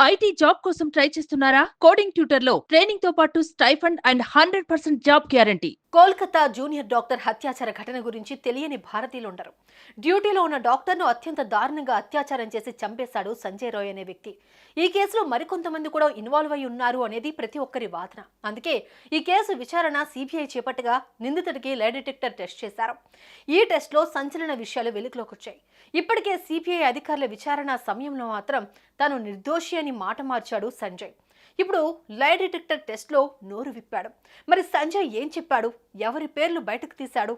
IT job కోసం try చేస్తున్నారా? Coding tutor లో ట్రైనింగ్ తో పాటు stipend and 100% job guarantee. Kolkata junior doctor హత్యాచార ఘటన గురించి తెలియని భారతీయులుండరు. డ్యూటీలో ఉన్న డాక్టర్ను అత్యంత దారుణంగా అత్యాచారం చేసి చంపేశాడు సంజయ్ రాయ్ అనే వ్యక్తి. ఈ కేసులో మరికొంతమంది కూడా ఇన్వాల్వ్ అయి ఉన్నారు అనేది ప్రతి ఒక్కరి వాదన. అందుకే ఈ కేసు విచారణ సిబిఐ చేపట్టగా నిందితుడికి లై డిటెక్టర్ టెస్ట్ చేశారు. ఈ టెస్ట్ లో సంచలన విషయాలు వెలుగులోకి వచ్చాయి. ఇప్పటికే సిబిఐ అధికారుల విచారణ సమయంలో మాత్రం తాను నిర్దోషి అని మాట మార్చాడు సంజయ్. ఇప్పుడు లై డిటెక్టర్ టెస్ట్ లో నోరు విప్పాడు. మరి సంజయ్ ఏం చెప్పాడు? ఎవరి పేర్లు బయటకు తీశాడు?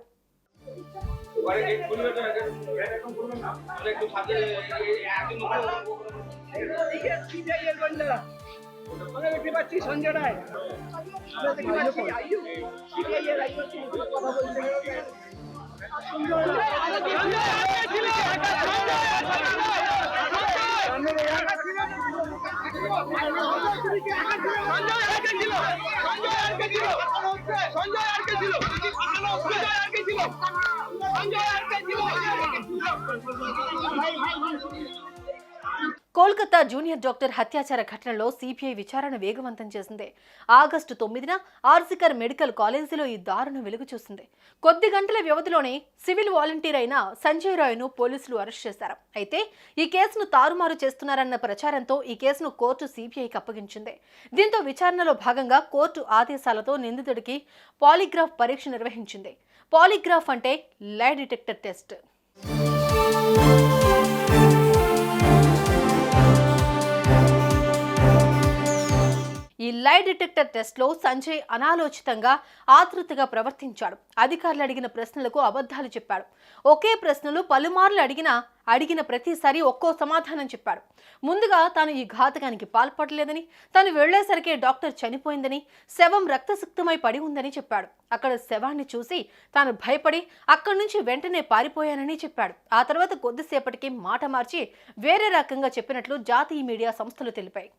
కోల్కతా జూనియర్ డాక్టర్ హత్యాచార ఘటనలో సిబిఐ విచారణ వేగవంతం చేసింది. ఆగస్టు 9న ఆర్జికర్ మెడికల్ కాలేజీలో ఈ దారుణం వెలుగు చూసింది. కొద్ది గంటల వ్యవధిలోనే సివిల్ వాలంటీర్ అయిన సంజయ్ రాయ్ను పోలీసులు అరెస్ట్ చేశారు. అయితే ఈ కేసును తారుమారు చేస్తున్నారన్న ప్రచారంతో ఈ కేసును కోర్టు సిబిఐకి అప్పగించింది. దీంతో విచారణలో భాగంగా కోర్టు ఆదేశాలతో నిందితుడికి పాలిగ్రాఫ్ పరీక్ష నిర్వహించింది. పాలిగ్రాఫ్ అంటే లై డిటెక్టర్ టెస్ట్. ఈ లై డిటెక్టర్ టెస్ట్ లో సంజయ్ అనాలోచితంగా ఆతృతగా ప్రవర్తించాడు. అధికారులు అడిగిన ప్రశ్నలకు అబద్ధాలు చెప్పాడు. ఒకే ప్రశ్నలు పలుమార్లు అడిగిన ప్రతిసారి ఒక్కో సమాధానం చెప్పాడు. ముందుగా తాను ఈ ఘాతకానికి పాల్పడలేదని, తాను వెళ్లేసరికే డాక్టర్ చనిపోయిందని, శవం రక్తసిక్తమై పడి ఉందని చెప్పాడు. అక్కడ శవాన్ని చూసి తాను భయపడి అక్కడి నుంచి వెంటనే పారిపోయానని చెప్పాడు. ఆ తర్వాత కొద్దిసేపటికి మాట మార్చి వేరే రకంగా చెప్పినట్లు జాతీయ మీడియా సంస్థలు తెలిపాయి.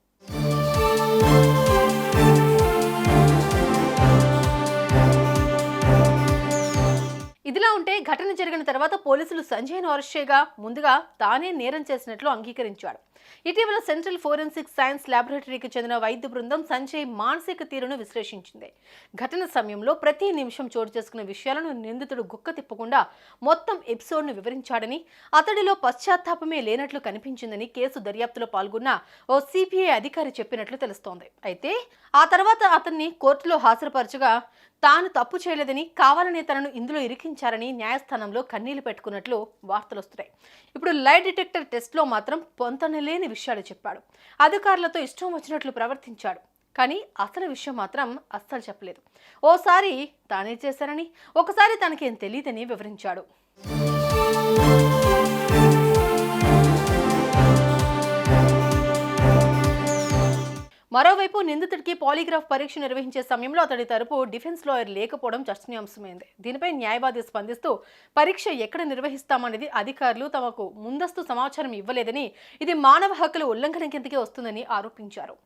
ఇదిలా ఉంటే ఘటన జరిగిన తర్వాత పోలీసులు సంజయ్ను అరెస్ట్ చేయగా ముందుగా తానే నేరం చేసినట్లు అంగీకరించాడు. ఇటీవల సెంట్రల్ ఫోరెన్సిక్ సైన్స్ ల్యాబొరేటరీకి చెందిన వైద్య బృందం సంజయ్ మానసిక తీరును విశ్లేషించింది. ఘటన సమయంలో ప్రతి నిమిషం చోటు చేసుకున్న విషయాలను నిందితుడు గుక్క తిప్పకుండా మొత్తం ఎపిసోడ్ను వివరించాడని, అతడిలో పశ్చాత్తాపమే లేనట్లు కనిపించిందని కేసు దర్యాప్తులో పాల్గొన్న ఓ సిబిఐ అధికారి చెప్పినట్లు తెలుస్తోంది. అయితే ఆ తర్వాత అతన్ని కోర్టులో హాజరుపరచగా తాను తప్పు చేయలేదని, కావాలనే తనను ఇందులో ఇరికించారని న్యాయస్థానంలో కన్నీళ్లు పెట్టుకున్నట్లు వార్తలు వస్తున్నాయి. ఇప్పుడు లై డిటెక్టర్ టెస్ట్ లో మాత్రం పొంతనలేని విషయాలు చెప్పాడు. అధికారులతో ఇష్టం వచ్చినట్లు ప్రవర్తించాడు. కానీ అసలు విషయం మాత్రం అస్సలు చెప్పలేదు. ఓసారి తానే చేశానని, ఒకసారి తనకేం తెలియదని వివరించాడు. మరోవైపు నిందితుడికి పాలిగ్రాఫ్ పరీక్ష నిర్వహించే సమయంలో అతడి తరపు డిఫెన్స్ లాయర్ లేకపోవడం చర్చనీయాంశమైంది. దీనిపై న్యాయవాది స్పందిస్తూ పరీక్ష ఎక్కడ నిర్వహిస్తామనేది అధికారులు తమకు ముందస్తు సమాచారం ఇవ్వలేదని, ఇది మానవ హక్కుల ఉల్లంఘన కిందకే వస్తుందని ఆరోపించారు.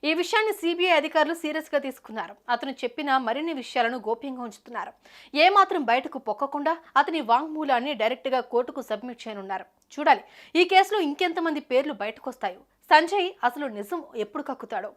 ఈ విషయాన్ని సిబిఐ అధికారులు సీరియస్ గా తీసుకున్నారు. అతను చెప్పిన మరిన్ని విషయాలను గోప్యంగా ఉంచుతున్నారు. ఏమాత్రం బయటకు పొక్కకుండా అతని వాంగ్మూలాన్ని డైరెక్ట్ గా కోర్టుకు సబ్మిట్ చేయనున్నారు. చూడాలి ఈ కేసులో ఇంకెంతమంది పేర్లు బయటకు వస్తాయో. సంజయ్ అసలు నిజం ఎప్పుడు కక్కుతాడో.